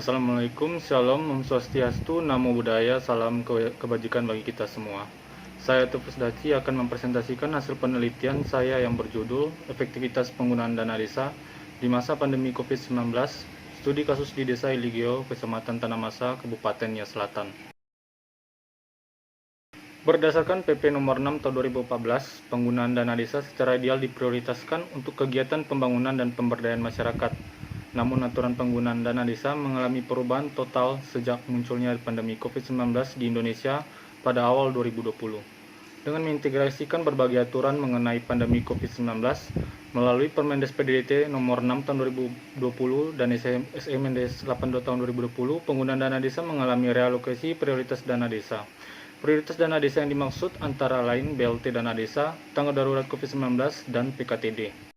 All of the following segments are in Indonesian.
Assalamualaikum, Shalom, Om Swastiastu, Namo Buddhaya, salam kebajikan bagi kita semua. Saya Tufus Daci akan mempresentasikan hasil penelitian saya yang berjudul Efektivitas Penggunaan Dana Desa di masa pandemi COVID-19, studi kasus di Desa Iligeo, Kecamatan Tanamasa, Kabupaten Nias Selatan. Berdasarkan PP nomor 6 tahun 2014, penggunaan dana desa secara ideal diprioritaskan untuk kegiatan pembangunan dan pemberdayaan masyarakat. Namun aturan penggunaan dana desa mengalami perubahan total sejak munculnya pandemi COVID-19 di Indonesia pada awal 2020. Dengan mengintegrasikan berbagai aturan mengenai pandemi COVID-19 melalui Permendes PDDT nomor 6 tahun 2020 dan SMNDes 82 tahun 2020, penggunaan dana desa mengalami realokasi prioritas dana desa. Prioritas dana desa yang dimaksud antara lain BLT dana desa, tanggap darurat COVID-19, dan PKTD.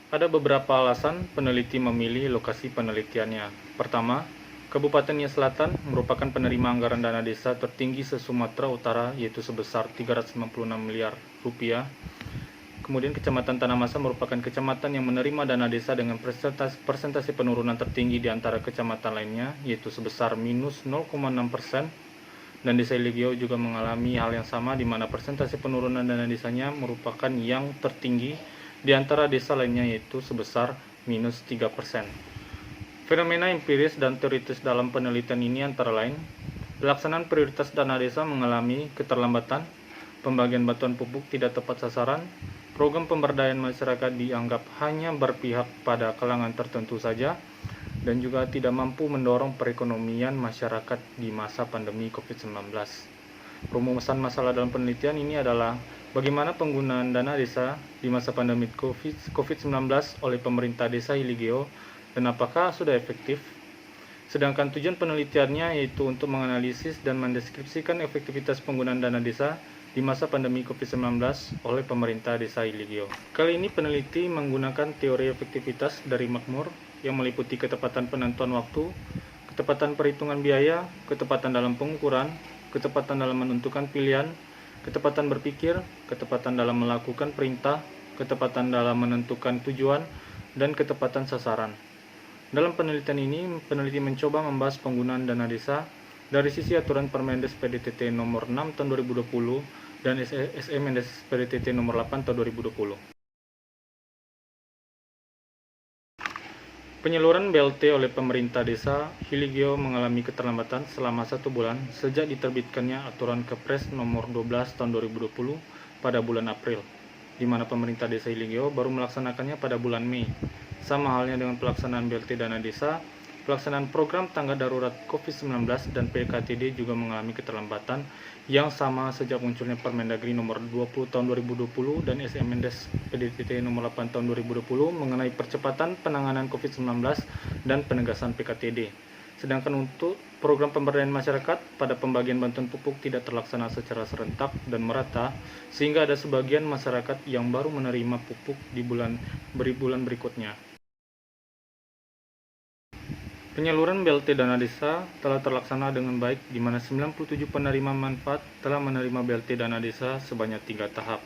Ada beberapa alasan peneliti memilih lokasi penelitiannya. Pertama, Kabupaten Nias Selatan merupakan penerima anggaran dana desa tertinggi se-Sumatera Utara, yaitu sebesar 396 miliar rupiah. Kemudian Kecamatan Tanamasa merupakan kecamatan yang menerima dana desa dengan persentase penurunan tertinggi di antara kecamatan lainnya, yaitu sebesar minus 0,6%. Dan Desa Iligeo juga mengalami hal yang sama, di mana persentase penurunan dana desanya merupakan yang tertinggi di antara desa lainnya, yaitu sebesar minus 3%. Fenomena empiris dan teoritis dalam penelitian ini antara lain, pelaksanaan prioritas dana desa mengalami keterlambatan, pembagian bantuan pupuk tidak tepat sasaran, program pemberdayaan masyarakat dianggap hanya berpihak pada kalangan tertentu saja, dan juga tidak mampu mendorong perekonomian masyarakat di masa pandemi COVID-19. Rumusan masalah dalam penelitian ini adalah bagaimana penggunaan dana desa di masa pandemi COVID-19 oleh pemerintah Desa Iligeo dan apakah sudah efektif. Sedangkan tujuan penelitiannya yaitu untuk menganalisis dan mendeskripsikan efektivitas penggunaan dana desa di masa pandemi COVID-19 oleh pemerintah Desa Iligeo. Kali ini peneliti menggunakan teori efektivitas dari Makmur yang meliputi ketepatan penentuan waktu, ketepatan perhitungan biaya, ketepatan dalam pengukuran, ketepatan dalam menentukan pilihan, ketepatan berpikir, ketepatan dalam melakukan perintah, ketepatan dalam menentukan tujuan, dan ketepatan sasaran. Dalam penelitian ini, peneliti mencoba membahas penggunaan dana desa dari sisi aturan Permendes PDTT nomor 6 tahun 2020 dan SMNDes PDTT nomor 8 tahun 2020. Penyaluran BLT oleh pemerintah Desa Iligeo mengalami keterlambatan selama 1 bulan sejak diterbitkannya aturan Kepres nomor 12 tahun 2020 pada bulan April, di mana pemerintah Desa Iligeo baru melaksanakannya pada bulan Mei. Sama halnya dengan pelaksanaan BLT dana desa, pelaksanaan program tanggap darurat COVID-19 dan PKTD juga mengalami keterlambatan yang sama sejak munculnya Permendagri nomor 20 tahun 2020 dan SMNDes PDTT nomor 8 tahun 2020 mengenai percepatan penanganan COVID-19 dan penegasan PKTD. Sedangkan untuk program pemberdayaan masyarakat, pada pembagian bantuan pupuk tidak terlaksana secara serentak dan merata, sehingga ada sebagian masyarakat yang baru menerima pupuk di bulan berikutnya. Penyaluran BLT dana desa telah terlaksana dengan baik, di mana 97 penerima manfaat telah menerima BLT dana desa sebanyak 3 tahap.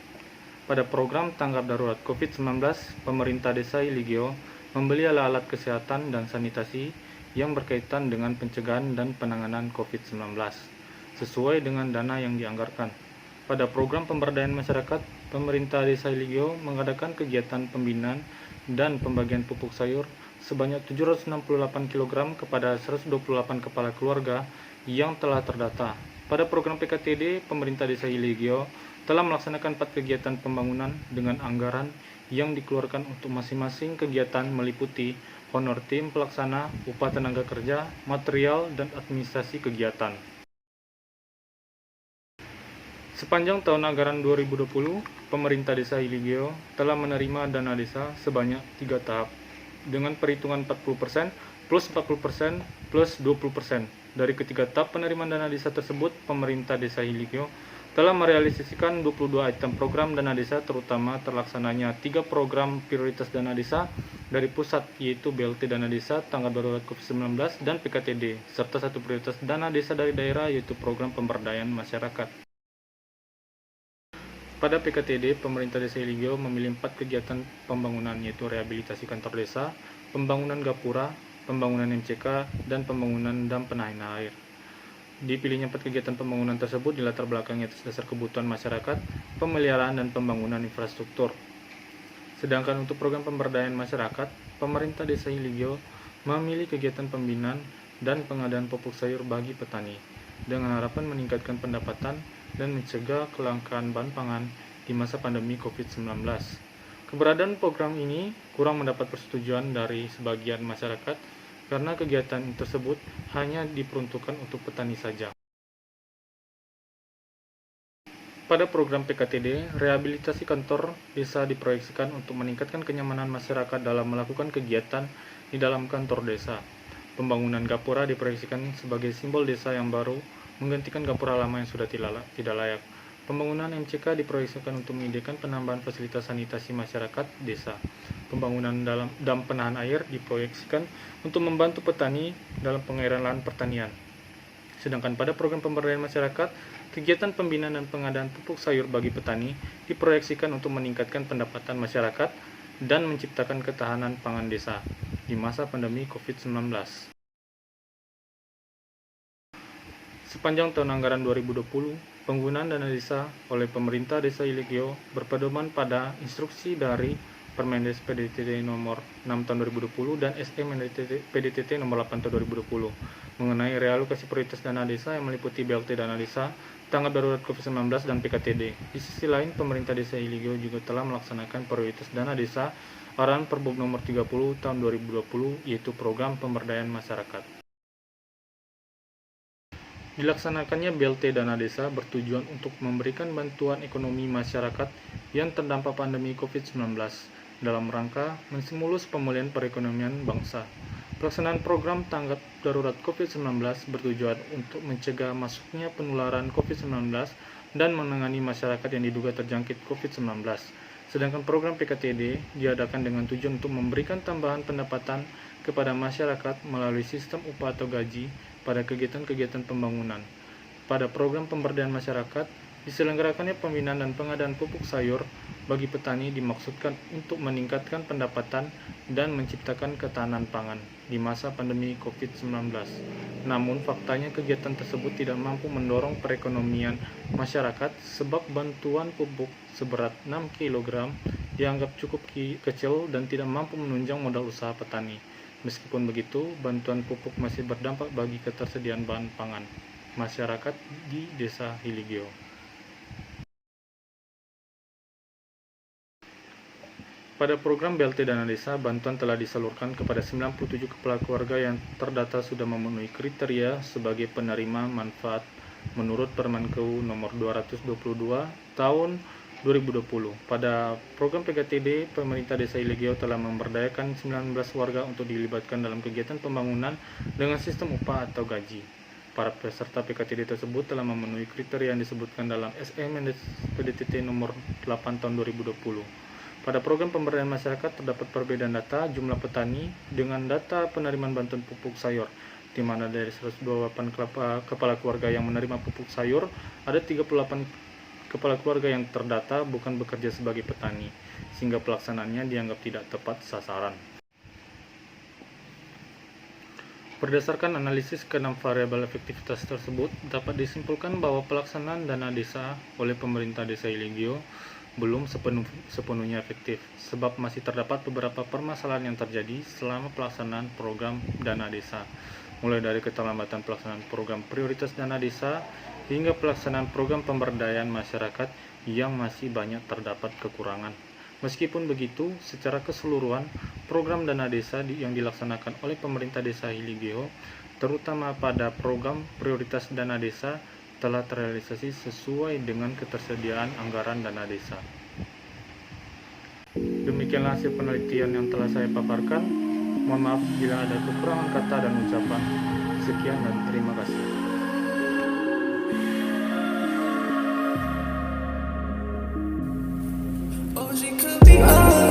Pada program tanggap darurat COVID-19, pemerintah Desa Iligeo membeli alat-alat kesehatan dan sanitasi yang berkaitan dengan pencegahan dan penanganan COVID-19, sesuai dengan dana yang dianggarkan. Pada program pemberdayaan masyarakat, pemerintah Desa Iligeo mengadakan kegiatan pembinaan dan pembagian pupuk sayur sebanyak 768 kg kepada 128 kepala keluarga yang telah terdata. Pada program PKTD, pemerintah Desa Iligeo telah melaksanakan 4 kegiatan pembangunan dengan anggaran yang dikeluarkan untuk masing-masing kegiatan meliputi honor tim pelaksana, upah tenaga kerja, material, dan administrasi kegiatan. Sepanjang tahun anggaran 2020, pemerintah Desa Iligeo telah menerima dana desa sebanyak 3 tahap dengan perhitungan 40% plus 40% plus 20%. Dari ketiga tahap penerimaan dana desa tersebut, pemerintah Desa Iligeo telah merealisasikan 22 item program dana desa, terutama terlaksananya 3 program prioritas dana desa dari pusat, yaitu BLT dana desa, tanggap darurat COVID-19, dan PKTD, serta 1 prioritas dana desa dari daerah, yaitu program pemberdayaan masyarakat. Pada PKTD, pemerintah Desa Iligeo memilih 4 kegiatan pembangunan, yaitu rehabilitasi kantor desa, pembangunan gapura, pembangunan MCK, dan pembangunan dam penahan air. Dipilihnya 4 kegiatan pembangunan tersebut dilatar belakangi atas dasar kebutuhan masyarakat, pemeliharaan dan pembangunan infrastruktur. Sedangkan untuk program pemberdayaan masyarakat, pemerintah Desa Hiligio memilih kegiatan pembinaan dan pengadaan pupuk sayur bagi petani, dengan harapan meningkatkan pendapatan dan mencegah kelangkaan bahan pangan di masa pandemi COVID-19. Keberadaan program ini kurang mendapat persetujuan dari sebagian masyarakat karena kegiatan tersebut hanya diperuntukkan untuk petani saja. Pada program PKTD, rehabilitasi kantor desa diproyeksikan untuk meningkatkan kenyamanan masyarakat dalam melakukan kegiatan di dalam kantor desa. Pembangunan gapura diproyeksikan sebagai simbol desa yang baru, menggantikan gapura lama yang sudah tidak layak. Pembangunan MCK diproyeksikan untuk menyediakan penambahan fasilitas sanitasi masyarakat desa. Pembangunan dalam dam penahan air diproyeksikan untuk membantu petani dalam pengairan lahan pertanian. Sedangkan pada program pemberdayaan masyarakat, kegiatan pembinaan dan pengadaan pupuk sayur bagi petani diproyeksikan untuk meningkatkan pendapatan masyarakat dan menciptakan ketahanan pangan desa di masa pandemi COVID-19. Sepanjang tahun anggaran 2020, penggunaan dana desa oleh pemerintah Desa Hiligio berpedoman pada instruksi dari Permendes PDTT nomor 6 tahun 2020 dan SM PDTT nomor 8 tahun 2020 mengenai realokasi prioritas dana desa yang meliputi BLT dana desa, tanggap darurat COVID-19 dan PKTD. Di sisi lain, pemerintah Desa Hiligio juga telah melaksanakan prioritas dana desa arahan Perbup nomor 30 tahun 2020 yaitu program pemberdayaan masyarakat. Dilaksanakannya BLT dana desa bertujuan untuk memberikan bantuan ekonomi masyarakat yang terdampak pandemi COVID-19 dalam rangka menstimulus pemulihan perekonomian bangsa. Pelaksanaan program tanggap darurat COVID-19 bertujuan untuk mencegah masuknya penularan COVID-19 dan menangani masyarakat yang diduga terjangkit COVID-19. Sedangkan program PKTD diadakan dengan tujuan untuk memberikan tambahan pendapatan kepada masyarakat melalui sistem upah atau gaji pada kegiatan-kegiatan pembangunan. Pada program pemberdayaan masyarakat, diselenggarakannya pembinaan dan pengadaan pupuk sayur bagi petani dimaksudkan untuk meningkatkan pendapatan dan menciptakan ketahanan pangan di masa pandemi COVID-19. Namun, faktanya kegiatan tersebut tidak mampu mendorong perekonomian masyarakat sebab bantuan pupuk seberat 6 kg dianggap cukup kecil dan tidak mampu menunjang modal usaha petani. Meskipun begitu, bantuan pupuk masih berdampak bagi ketersediaan bahan pangan masyarakat di Desa Hiligio. Pada program BLT Dana Desa, bantuan telah disalurkan kepada 97 kepala keluarga yang terdata sudah memenuhi kriteria sebagai penerima manfaat menurut Permenkeu nomor 222 tahun 2020. Pada program PKTD, pemerintah Desa Hiligio telah memberdayakan 19 warga untuk dilibatkan dalam kegiatan pembangunan dengan sistem upah atau gaji. Para peserta PKTD tersebut telah memenuhi kriteria yang disebutkan dalam SM PDTT nomor 8 tahun 2020. Pada program pemberdayaan masyarakat terdapat perbedaan data jumlah petani dengan data penerimaan bantuan pupuk sayur, di mana dari 128 kepala keluarga yang menerima pupuk sayur, ada 38 kepala keluarga yang terdata bukan bekerja sebagai petani, sehingga pelaksanaannya dianggap tidak tepat sasaran. Berdasarkan analisis ke-6 variabel efektivitas tersebut, dapat disimpulkan bahwa pelaksanaan dana desa oleh pemerintah Desa Hiligio belum sepenuhnya efektif, sebab masih terdapat beberapa permasalahan yang terjadi selama pelaksanaan program dana desa, mulai dari keterlambatan pelaksanaan program prioritas dana desa, hingga pelaksanaan program pemberdayaan masyarakat yang masih banyak terdapat kekurangan. Meskipun begitu, secara keseluruhan, program dana desa yang dilaksanakan oleh pemerintah Desa Hiligio, terutama pada program prioritas dana desa, telah terrealisasi sesuai dengan ketersediaan anggaran dana desa. Demikianlah hasil penelitian yang telah saya paparkan. Mohon maaf bila ada kekurangan kata dan ucapan. Sekian dan terima kasih. Oh, she could